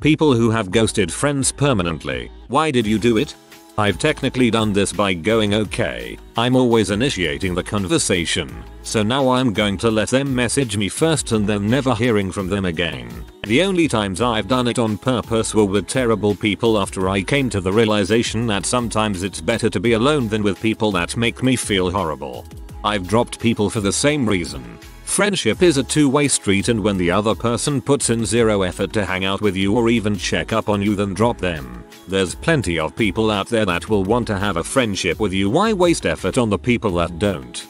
People who have ghosted friends permanently. Why did you do it? I've technically done this by going okay, I'm always initiating the conversation, so now I'm going to let them message me first and then never hearing from them again. The only times I've done it on purpose were with terrible people after I came to the realization that sometimes it's better to be alone than with people that make me feel horrible. I've dropped people for the same reason. Friendship is a two-way street, and when the other person puts in zero effort to hang out with you or even check up on you, then drop them. There's plenty of people out there that will want to have a friendship with you. Why waste effort on the people that don't?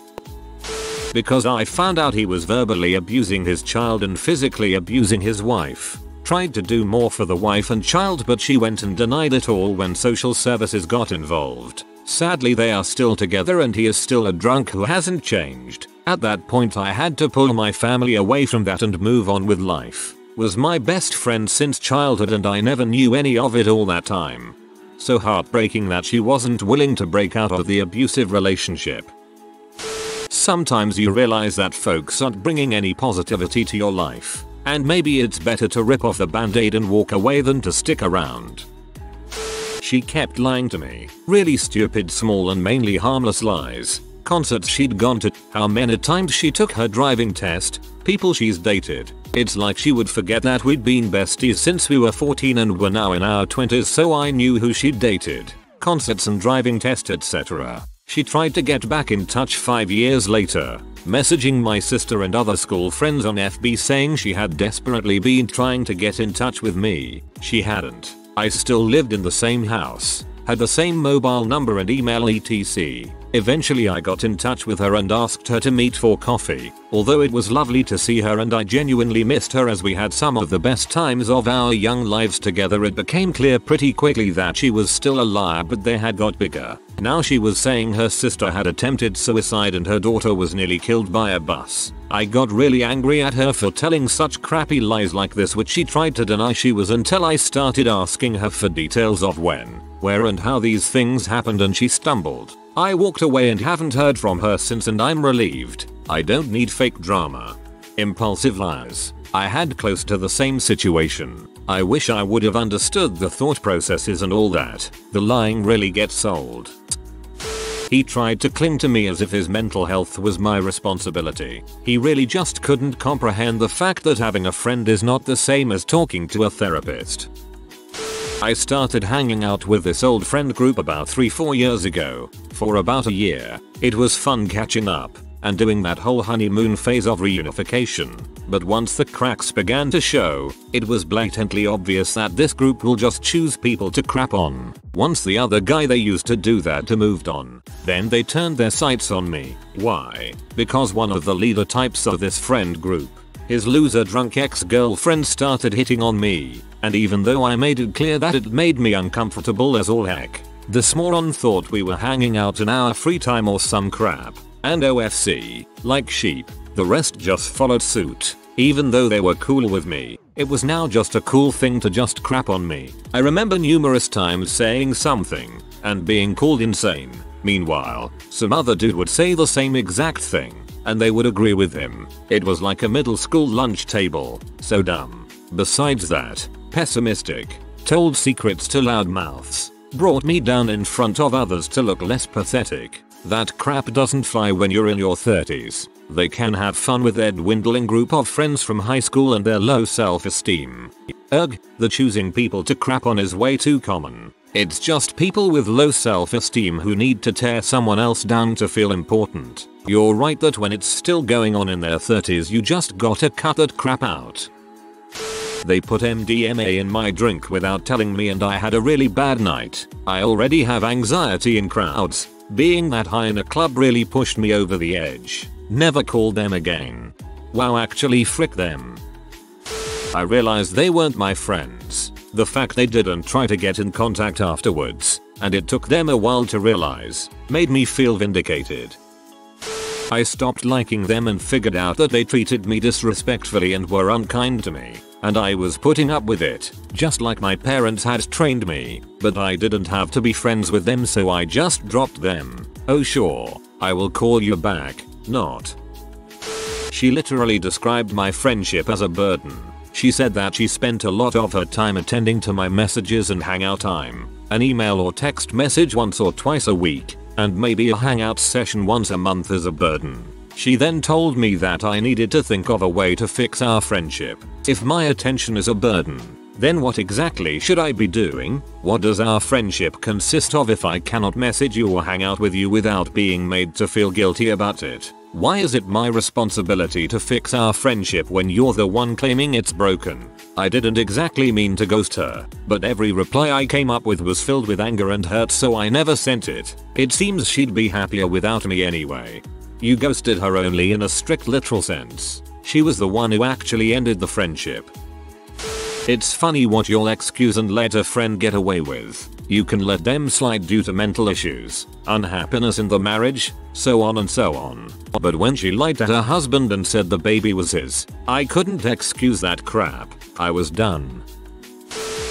Because I found out he was verbally abusing his child and physically abusing his wife. Tried to do more for the wife and child, but she went and denied it all when social services got involved. Sadly, they are still together and he is still a drunk who hasn't changed. At that point I had to pull my family away from that and move on with life. Was my best friend since childhood and I never knew any of it all that time. So heartbreaking that she wasn't willing to break out of the abusive relationship. Sometimes you realize that folks aren't bringing any positivity to your life, and maybe it's better to rip off the band-aid and walk away than to stick around. She kept lying to me. Really stupid, small and mainly harmless lies. Concerts she'd gone to, how many times she took her driving test, people she's dated. It's like she would forget that we'd been besties since we were 14 and were now in our 20s, so I knew who she'd dated. Concerts and driving test, etc. She tried to get back in touch 5 years later, messaging my sister and other school friends on FB saying she had desperately been trying to get in touch with me. She hadn't. I still lived in the same house, had the same mobile number and email etc. Eventually I got in touch with her and asked her to meet for coffee. Although it was lovely to see her and I genuinely missed her as we had some of the best times of our young lives together, it became clear pretty quickly that she was still a liar, but they had got bigger. Now she was saying her sister had attempted suicide and her daughter was nearly killed by a bus. I got really angry at her for telling such crappy lies like this, which she tried to deny she was, until I started asking her for details of when, where and how these things happened, and she stumbled. I walked away and haven't heard from her since, and I'm relieved. I don't need fake drama. Impulsive lies. I had close to the same situation. I wish I would have understood the thought processes and all that. The lying really gets old. He tried to cling to me as if his mental health was my responsibility. He really just couldn't comprehend the fact that having a friend is not the same as talking to a therapist. I started hanging out with this old friend group about 3-4 years ago. For about a year, it was fun catching up and doing that whole honeymoon phase of reunification. But once the cracks began to show, it was blatantly obvious that this group will just choose people to crap on. Once the other guy they used to do that to moved on, then they turned their sights on me. Why? Because one of the leader types of this friend group, his loser drunk ex-girlfriend, started hitting on me, and even though I made it clear that it made me uncomfortable as all heck, this moron thought we were hanging out in our free time or some crap. And OFC, like sheep, the rest just followed suit. Even though they were cool with me, it was now just a cool thing to just crap on me. I remember numerous times saying something and being called insane. Meanwhile, some other dude would say the same exact thing and they would agree with him. It was like a middle school lunch table. So dumb. Besides that, pessimistic, told secrets to loud mouths, brought me down in front of others to look less pathetic. That crap doesn't fly when you're in your 30s. They can have fun with their dwindling group of friends from high school and their low self-esteem. Ugh, the choosing people to crap on is way too common. It's just people with low self-esteem who need to tear someone else down to feel important. You're right that when it's still going on in their 30s, you just gotta cut that crap out. They put MDMA in my drink without telling me and I had a really bad night. I already have anxiety in crowds. Being that high in a club really pushed me over the edge. Never called them again. Wow, actually frick them. I realized they weren't my friends. The fact they didn't try to get in contact afterwards, and it took them a while to realize, made me feel vindicated. I stopped liking them and figured out that they treated me disrespectfully and were unkind to me. And I was putting up with it, just like my parents had trained me, but I didn't have to be friends with them, so I just dropped them. Oh sure, I will call you back, not. She literally described my friendship as a burden. She said that she spent a lot of her time attending to my messages and hangout time, an email or text message once or twice a week, and maybe a hangout session once a month is a burden. She then told me that I needed to think of a way to fix our friendship. If my attention is a burden, then what exactly should I be doing? What does our friendship consist of if I cannot message you or hang out with you without being made to feel guilty about it? Why is it my responsibility to fix our friendship when you're the one claiming it's broken? I didn't exactly mean to ghost her, but every reply I came up with was filled with anger and hurt, so I never sent it. It seems she'd be happier without me anyway. You ghosted her only in a strict literal sense. She was the one who actually ended the friendship. It's funny what you'll excuse and let a friend get away with. You can let them slide due to mental issues, unhappiness in the marriage, so on and so on. But when she lied to her husband and said the baby was his, I couldn't excuse that crap. I was done.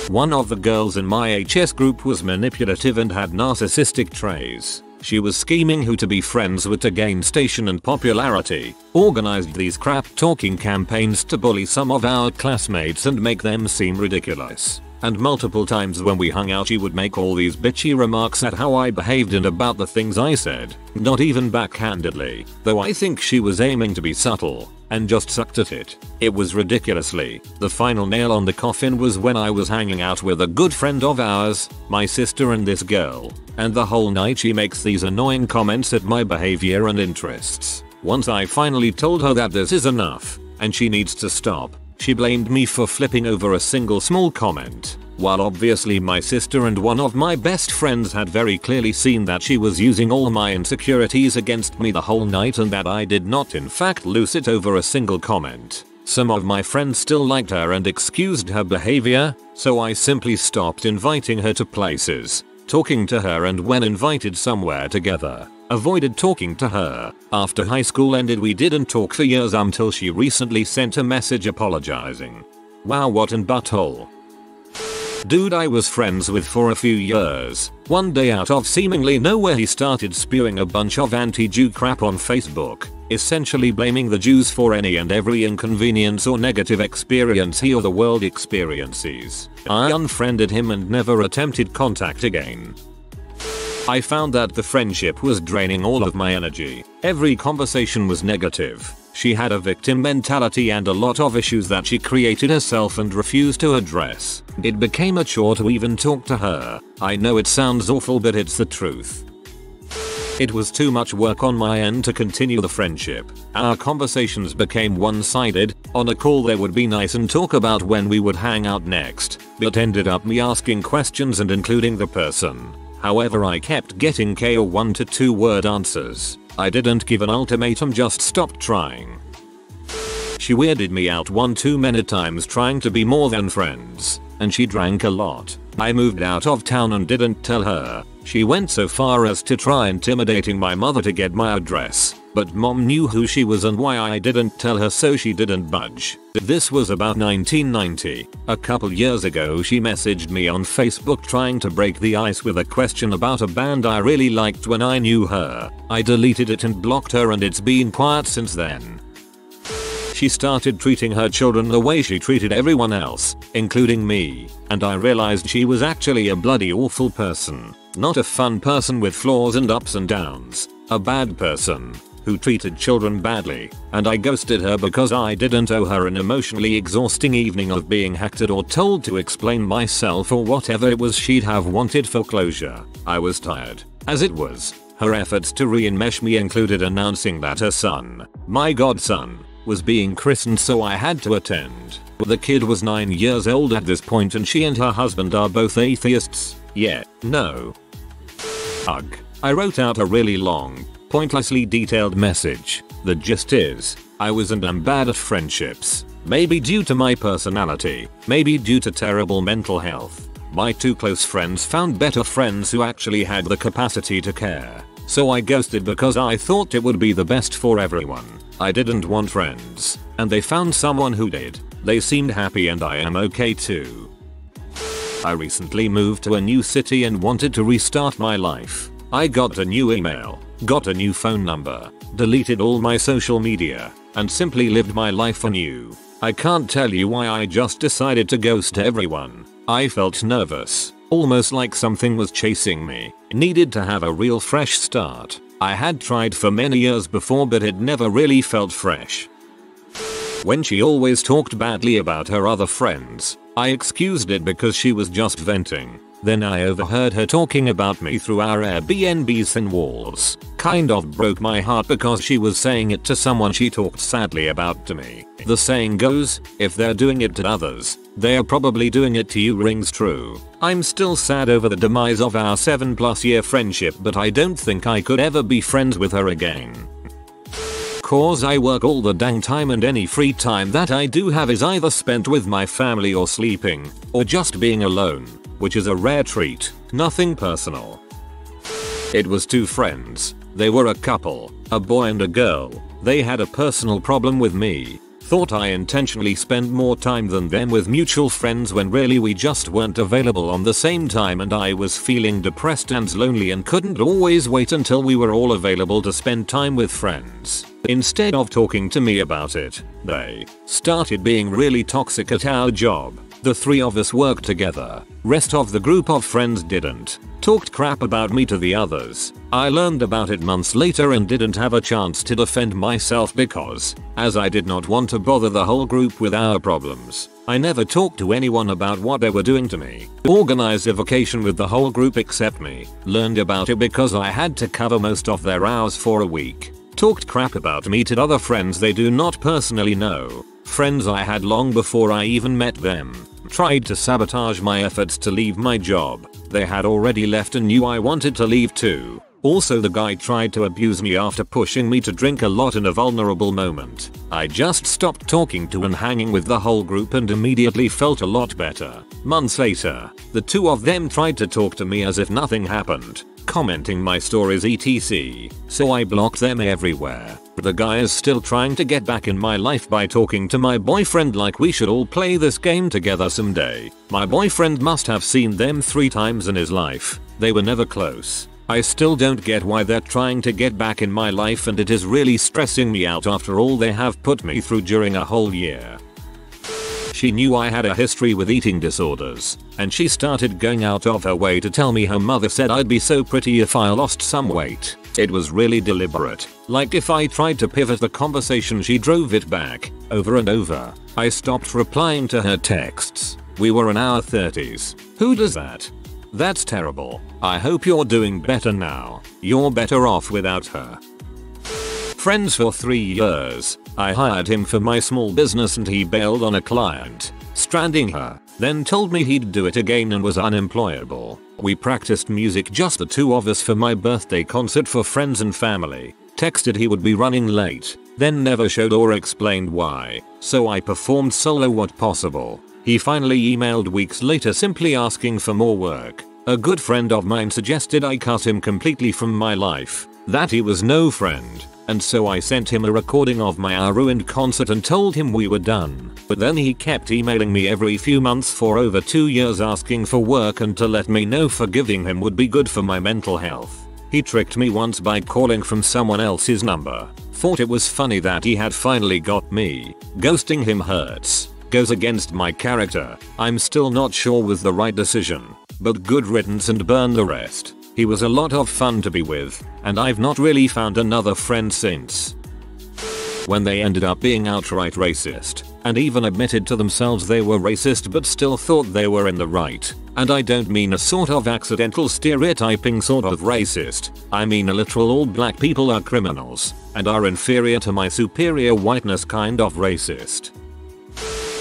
One of the girls in my HS group was manipulative and had narcissistic traits. She was scheming who to be friends with to gain station and popularity, organized these crap talking campaigns to bully some of our classmates and make them seem ridiculous. And multiple times when we hung out she would make all these bitchy remarks at how I behaved and about the things I said, not even backhandedly, though I think she was aiming to be subtle, and just sucked at it. It was ridiculously. The final nail on the coffin was when I was hanging out with a good friend of ours, my sister and this girl, and the whole night she makes these annoying comments at my behavior and interests. Once I finally told her that this is enough, and she needs to stop, she blamed me for flipping over a single small comment, while obviously my sister and one of my best friends had very clearly seen that she was using all my insecurities against me the whole night and that I did not in fact lose it over a single comment. Some of my friends still liked her and excused her behavior, so I simply stopped inviting her to places, talking to her, and when invited somewhere together, avoided talking to her. After high school ended we didn't talk for years until she recently sent a message apologizing. Wow, what an butthole. Dude I was friends with for a few years. One day out of seemingly nowhere he started spewing a bunch of anti-Jew crap on Facebook, essentially blaming the Jews for any and every inconvenience or negative experience he or the world experiences. I unfriended him and never attempted contact again. I found that the friendship was draining all of my energy. Every conversation was negative. She had a victim mentality and a lot of issues that she created herself and refused to address. It became a chore to even talk to her. I know it sounds awful, but it's the truth. It was too much work on my end to continue the friendship. Our conversations became one-sided. On a call they would be nice and talk about when we would hang out next, but ended up me asking questions and including the person. However, I kept getting KO 1 to 2 word answers. I didn't give an ultimatum, just stopped trying. She weirded me out one too many times trying to be more than friends, and she drank a lot. I moved out of town and didn't tell her. She went so far as to try intimidating my mother to get my address, but mom knew who she was and why I didn't tell her, so she didn't budge. This was about 1990. A couple years ago she messaged me on Facebook trying to break the ice with a question about a band I really liked when I knew her. I deleted it and blocked her, and it's been quiet since then. She started treating her children the way she treated everyone else, including me, and I realized she was actually a bloody awful person. Not a fun person with flaws and ups and downs. A bad person who treated children badly, and I ghosted her because I didn't owe her an emotionally exhausting evening of being hacked at or told to explain myself or whatever it was she'd have wanted for closure. I was tired. As it was, her efforts to re-enmesh me included announcing that her son, my godson, was being christened, so I had to attend. The kid was 9 years old at this point and she and her husband are both atheists. Yeah, no. Ugh. I wrote out a really long, pointlessly detailed message. The gist is, I was and am bad at friendships. Maybe due to my personality, maybe due to terrible mental health. My 2 close friends found better friends who actually had the capacity to care. So I ghosted because I thought it would be the best for everyone. I didn't want friends, and they found someone who did. They seemed happy and I am okay too. I recently moved to a new city and wanted to restart my life. I got a new email, got a new phone number, deleted all my social media, and simply lived my life anew. I can't tell you why I just decided to ghost everyone. I felt nervous, almost like something was chasing me. Needed to have a real fresh start. I had tried for many years before but it never really felt fresh. When she always talked badly about her other friends, I excused it because she was just venting. Then I overheard her talking about me through our Airbnb's thin walls. Kind of broke my heart because she was saying it to someone she talked sadly about to me. The saying goes, if they're doing it to others, they are probably doing it to you rings true. I'm still sad over the demise of our 7+ year friendship but I don't think I could ever be friends with her again. Cause I work all the dang time and any free time that I do have is either spent with my family or sleeping, or just being alone, which is a rare treat, nothing personal. It was two friends. They were a couple, a boy and a girl. They had a personal problem with me. Thought I intentionally spent more time than them with mutual friends when really we just weren't available on the same time and I was feeling depressed and lonely and couldn't always wait until we were all available to spend time with friends. Instead of talking to me about it, they started being really toxic at our job. The three of us worked together. Rest of the group of friends didn't. Talked crap about me to the others. I learned about it months later and didn't have a chance to defend myself because, as I did not want to bother the whole group with our problems, I never talked to anyone about what they were doing to me. Organized a vacation with the whole group except me. Learned about it because I had to cover most of their hours for a week. Talked crap about me to other friends they do not personally know. Friends I had long before I even met them. Tried to sabotage my efforts to leave my job. They had already left and knew I wanted to leave too. Also the guy tried to abuse me after pushing me to drink a lot in a vulnerable moment. I just stopped talking to and hanging with the whole group and immediately felt a lot better. Months later, the two of them tried to talk to me as if nothing happened, commenting my stories etc. So I blocked them everywhere. The guy is still trying to get back in my life by talking to my boyfriend like we should all play this game together someday. My boyfriend must have seen them 3 times in his life. They were never close. I still don't get why they're trying to get back in my life and it is really stressing me out after all they have put me through during a whole year. She knew I had a history with eating disorders, and she started going out of her way to tell me her mother said I'd be so pretty if I lost some weight. It was really deliberate. Like if I tried to pivot the conversation she drove it back, over and over. I stopped replying to her texts. We were in our 30s. Who does that? That's terrible. I hope you're doing better now. You're better off without her. Friends for 3 years. I hired him for my small business and he bailed on a client, stranding her, then told me he'd do it again and was unemployable. We practiced music just the two of us for my birthday concert for friends and family. Texted he would be running late, then never showed or explained why, so I performed solo what possible. He finally emailed weeks later simply asking for more work. A good friend of mine suggested I cut him completely from my life, that he was no friend. And so I sent him a recording of my ruined concert and told him we were done. But then he kept emailing me every few months for over 2 years asking for work and to let me know forgiving him would be good for my mental health. He tricked me once by calling from someone else's number. Thought it was funny that he had finally got me. Ghosting him hurts. Goes against my character. I'm still not sure was the right decision. But good riddance and burn the rest. He was a lot of fun to be with, and I've not really found another friend since. When they ended up being outright racist, and even admitted to themselves they were racist but still thought they were in the right. And I don't mean a sort of accidental stereotyping sort of racist, I mean a literal all black people are criminals, and are inferior to my superior whiteness kind of racist.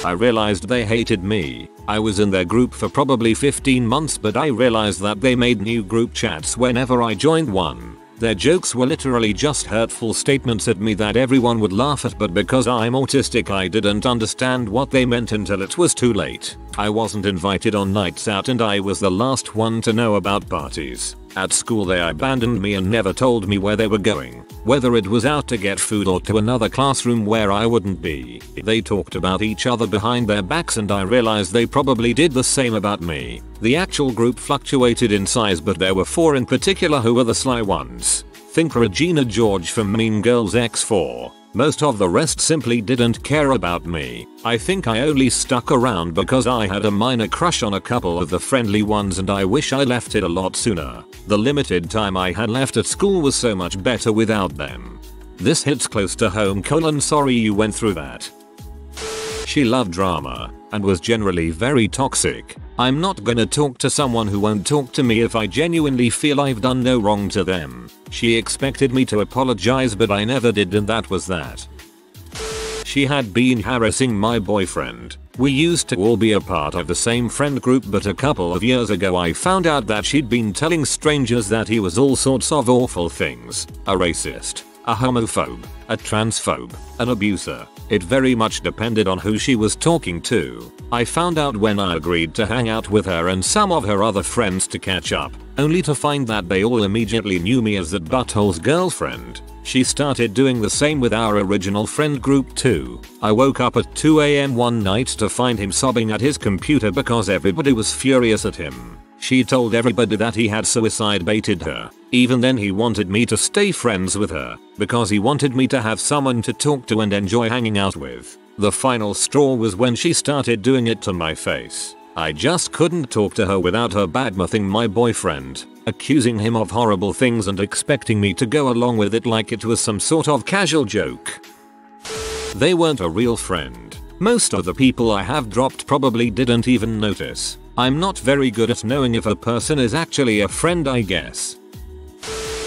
I realized they hated me. I was in their group for probably 15 months but I realized that they made new group chats whenever I joined one. Their jokes were literally just hurtful statements at me that everyone would laugh at but because I'm autistic I didn't understand what they meant until it was too late. I wasn't invited on nights out and I was the last one to know about parties. At school they abandoned me and never told me where they were going, whether it was out to get food or to another classroom where I wouldn't be. They talked about each other behind their backs and I realized they probably did the same about me. The actual group fluctuated in size but there were 4 in particular who were the sly ones. Think Regina George from Mean Girls X4. Most of the rest simply didn't care about me. I think I only stuck around because I had a minor crush on a couple of the friendly ones and I wish I left it a lot sooner. The limited time I had left at school was so much better without them. This hits close to home. Sorry you went through that. She loved drama and was generally very toxic. I'm not gonna talk to someone who won't talk to me if I genuinely feel I've done no wrong to them. She expected me to apologize but I never did, and that was that. She had been harassing my boyfriend. We used to all be a part of the same friend group, but a couple of years ago I found out that she'd been telling strangers that he was all sorts of awful things. A racist, a homophobe, a transphobe, an abuser. It very much depended on who she was talking to. I found out when I agreed to hang out with her and some of her other friends to catch up, only to find that they all immediately knew me as that butthole's girlfriend. She started doing the same with our original friend group too. I woke up at 2 AM one night to find him sobbing at his computer because everybody was furious at him. She told everybody that he had suicide baited her. Even then he wanted me to stay friends with her because he wanted me to have someone to talk to and enjoy hanging out with. The final straw was when she started doing it to my face. I just couldn't talk to her without her badmouthing my boyfriend, accusing him of horrible things and expecting me to go along with it like it was some sort of casual joke. They weren't a real friend. Most of the people I have dropped probably didn't even notice. I'm not very good at knowing if a person is actually a friend, I guess.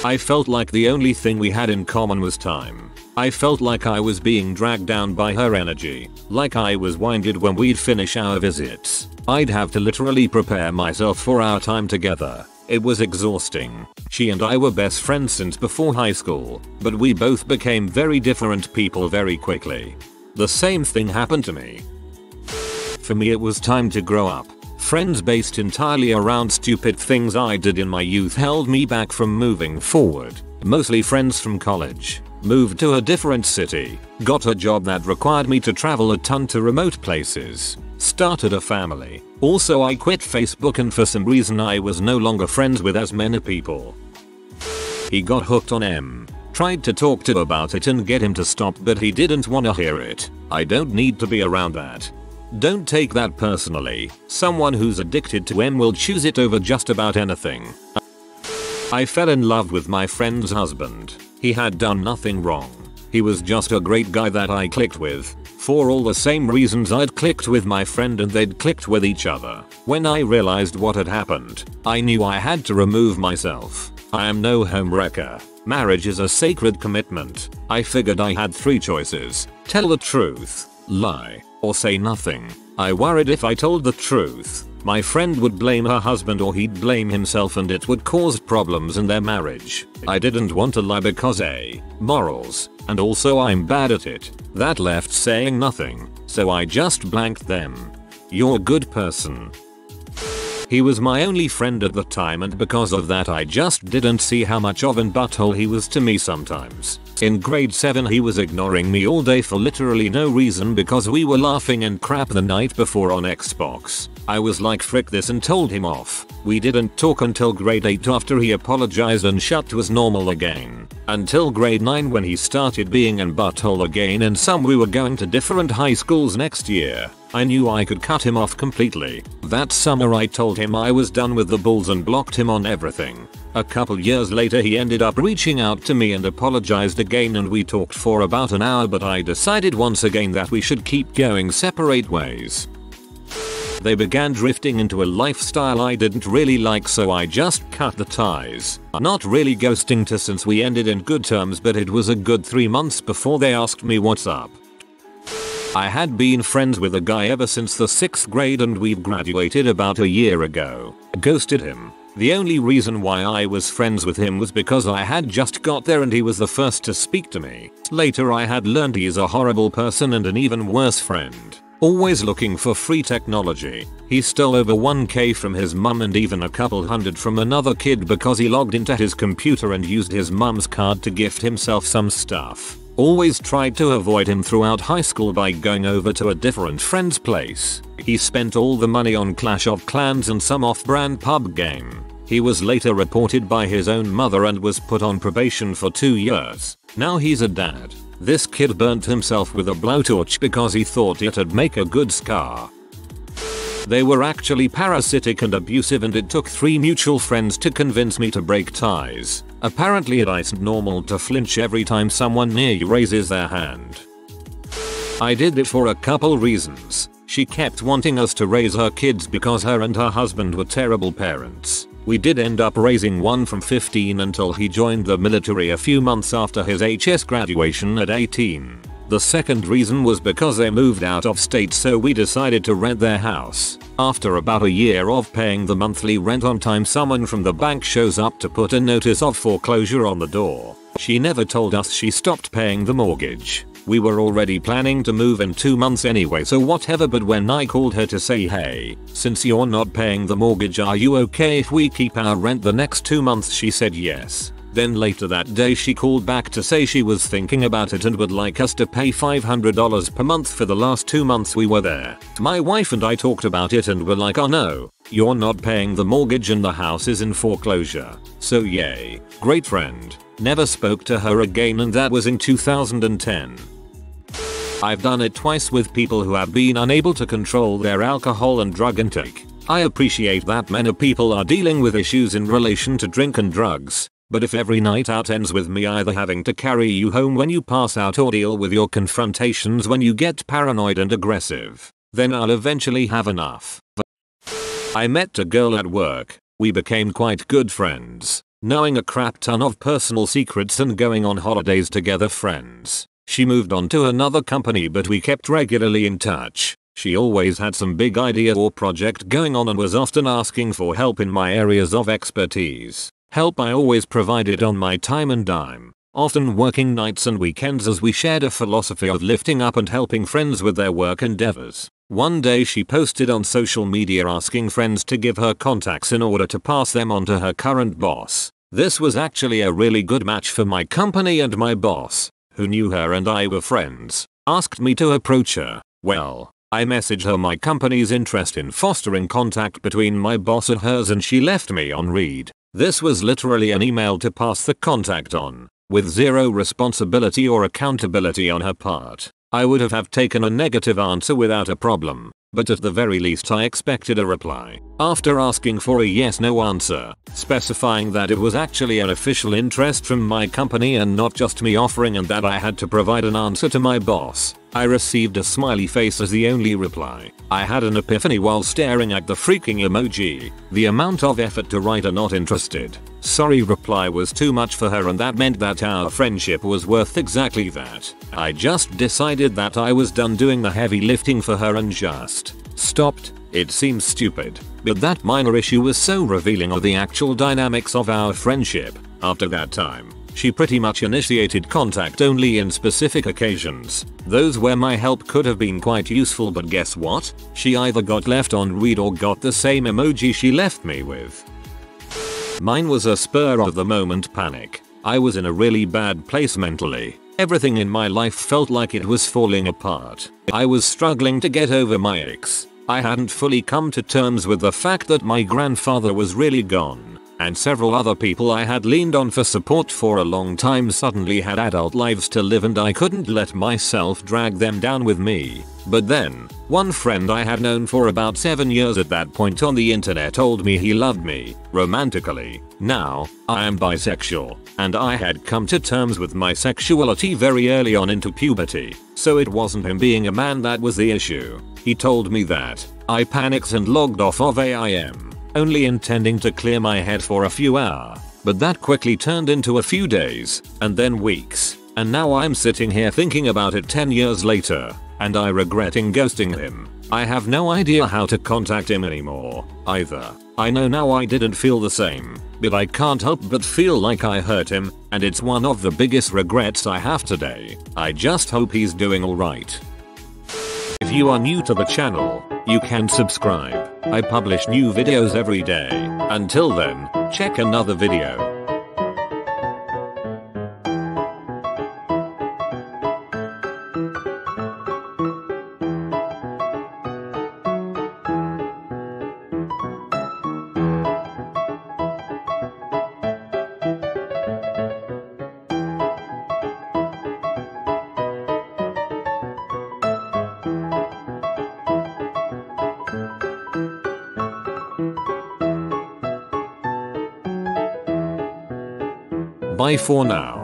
I felt like the only thing we had in common was time. I felt like I was being dragged down by her energy, like I was winded when we'd finish our visits. I'd have to literally prepare myself for our time together. It was exhausting. She and I were best friends since before high school, but we both became very different people very quickly. The same thing happened to me. For me it was time to grow up. Friends based entirely around stupid things I did in my youth held me back from moving forward. Mostly friends from college. Moved to a different city. Got a job that required me to travel a ton to remote places. Started a family. Also I quit Facebook and for some reason I was no longer friends with as many people. He got hooked on M. Tried to talk to about it and get him to stop but he didn't wanna hear it. I don't need to be around that. Don't take that personally. Someone who's addicted to M will choose it over just about anything. I fell in love with my friend's husband. He had done nothing wrong. He was just a great guy that I clicked with. For all the same reasons I'd clicked with my friend and they'd clicked with each other. When I realized what had happened, I knew I had to remove myself. I am no homewrecker. Marriage is a sacred commitment. I figured I had 3 choices. Tell the truth, lie, or say nothing. I worried if I told the truth, my friend would blame her husband or he'd blame himself and it would cause problems in their marriage. I didn't want to lie because A, morals, and also I'm bad at it. That left saying nothing, so I just blanked them. You're a good person. He was my only friend at the time and because of that I just didn't see how much of an butthole he was to me sometimes. In grade 7 he was ignoring me all day for literally no reason because we were laughing and crap the night before on Xbox. I was like frick this and told him off. We didn't talk until grade 8 after he apologized and shut was normal again. Until grade 9 when he started being an butthole again and we were going to different high schools next year. I knew I could cut him off completely. That summer I told him I was done with the bulls and blocked him on everything. A couple years later he ended up reaching out to me and apologized again and we talked for about an hour but I decided once again that we should keep going separate ways. They began drifting into a lifestyle I didn't really like so I just cut the ties. Not really ghosting to since we ended in good terms but it was a good 3 months before they asked me what's up. I had been friends with a guy ever since the 6th grade and we've graduated about a year ago. Ghosted him. The only reason why I was friends with him was because I had just got there and he was the first to speak to me. Later I had learned he's a horrible person and an even worse friend. Always looking for free technology. He stole over 1k from his mum and even a couple hundred from another kid because he logged into his computer and used his mum's card to gift himself some stuff. Always tried to avoid him throughout high school by going over to a different friend's place. He spent all the money on Clash of Clans and some off-brand pub game. He was later reported by his own mother and was put on probation for 2 years. Now he's a dad, This kid burnt himself with a blowtorch because he thought it'd make a good scar. They were actually parasitic and abusive, and it took 3 mutual friends to convince me to break ties. Apparently it isn't normal to flinch every time someone near you raises their hand. I did it for a couple reasons. She kept wanting us to raise her kids because her and her husband were terrible parents. We did end up raising one from 15 until he joined the military a few months after his HS graduation at 18. The second reason was because they moved out of state, so we decided to rent their house. After about a year of paying the monthly rent on time, someone from the bank shows up to put a notice of foreclosure on the door. She never told us she stopped paying the mortgage. We were already planning to move in 2 months anyway, so whatever, but when I called her to say, hey, since you're not paying the mortgage, are you okay if we keep our rent the next 2 months? She said yes. Then later that day she called back to say she was thinking about it and would like us to pay $500 per month for the last 2 months we were there. My wife and I talked about it and were like, oh no, you're not paying the mortgage and the house is in foreclosure. So yay. Great friend. Never spoke to her again, and that was in 2010. I've done it twice with people who have been unable to control their alcohol and drug intake. I appreciate that many people are dealing with issues in relation to drink and drugs. But if every night out ends with me either having to carry you home when you pass out or deal with your confrontations when you get paranoid and aggressive, then I'll eventually have enough. I met a girl at work. We became quite good friends, knowing a crap ton of personal secrets and going on holidays together friends. She moved on to another company, but we kept regularly in touch. She always had some big idea or project going on and was often asking for help in my areas of expertise. Help I always provided on my time and dime, often working nights and weekends as we shared a philosophy of lifting up and helping friends with their work endeavors. One day she posted on social media asking friends to give her contacts in order to pass them on to her current boss. This was actually a really good match for my company, and my boss, who knew her and I were friends, asked me to approach her. Well, I messaged her my company's interest in fostering contact between my boss and hers, and she left me on read. This was literally an email to pass the contact on, with zero responsibility or accountability on her part. I would have taken a negative answer without a problem, but at the very least I expected a reply. After asking for a yes/no answer, specifying that it was actually an official interest from my company and not just me offering, and that I had to provide an answer to my boss, I received a smiley face as the only reply. I had an epiphany while staring at the freaking emoji. The amount of effort to write a not interested, sorry reply was too much for her, and that meant that our friendship was worth exactly that. I just decided that I was done doing the heavy lifting for her and just stopped. It seems stupid, but that minor issue was so revealing of the actual dynamics of our friendship. After that time, she pretty much initiated contact only in specific occasions, those where my help could have been quite useful, but guess what? She either got left on read or got the same emoji she left me with. Mine was a spur of the moment panic. I was in a really bad place mentally. Everything in my life felt like it was falling apart. I was struggling to get over my ex. I hadn't fully come to terms with the fact that my grandfather was really gone, and several other people I had leaned on for support for a long time suddenly had adult lives to live, and I couldn't let myself drag them down with me. But then, one friend I had known for about 7 years at that point on the internet told me he loved me, romantically. Now, I am bisexual, and I had come to terms with my sexuality very early on into puberty, so it wasn't him being a man that was the issue. He told me that. I panicked and logged off of AIM, only intending to clear my head for a few hours, but that quickly turned into a few days, and then weeks, and now I'm sitting here thinking about it 10 years later, and I regretting ghosting him. I have no idea how to contact him anymore, either. I know now I didn't feel the same, but I can't help but feel like I hurt him, and it's one of the biggest regrets I have today. I just hope he's doing alright. If you are new to the channel, you can subscribe. I publish new videos every day. Until then, check another video. Bye for now.